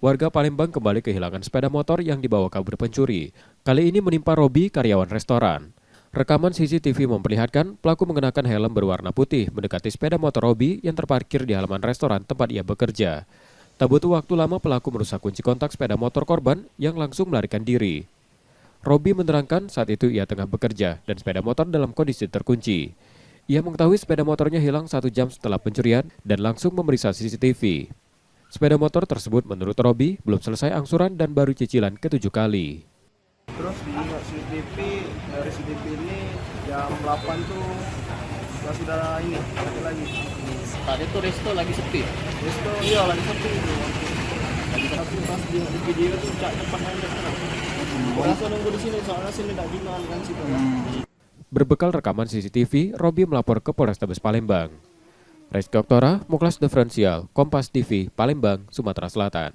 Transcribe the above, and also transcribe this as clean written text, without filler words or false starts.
Warga Palembang kembali kehilangan sepeda motor yang dibawa kabur pencuri. Kali ini menimpa Robi, karyawan restoran. Rekaman CCTV memperlihatkan pelaku mengenakan helm berwarna putih mendekati sepeda motor Robi yang terparkir di halaman restoran tempat ia bekerja. Tak butuh waktu lama pelaku merusak kunci kontak sepeda motor korban yang langsung melarikan diri. Robi menerangkan saat itu ia tengah bekerja dan sepeda motor dalam kondisi terkunci. Ia mengetahui sepeda motornya hilang 1 jam setelah pencurian dan langsung memeriksa CCTV. Sepeda motor tersebut menurut Robi belum selesai angsuran dan baru cicilan ke-7 kali. Terus dilihat CCTV, dari CCTV ini jam 8 tuh sudah ini, ada lagi. Tadi tuh resto lagi sepi. Resto iya lagi sepi itu. Tapi pas di video tuh cak cepat aja kan. Langsung nunggu di sini soalnya sini tidak diman kan situ. Berbekal rekaman CCTV, Robi melapor ke Polrestabes Palembang. Rizky Oktora, Muklas Diferensial, Kompas TV, Palembang, Sumatera Selatan.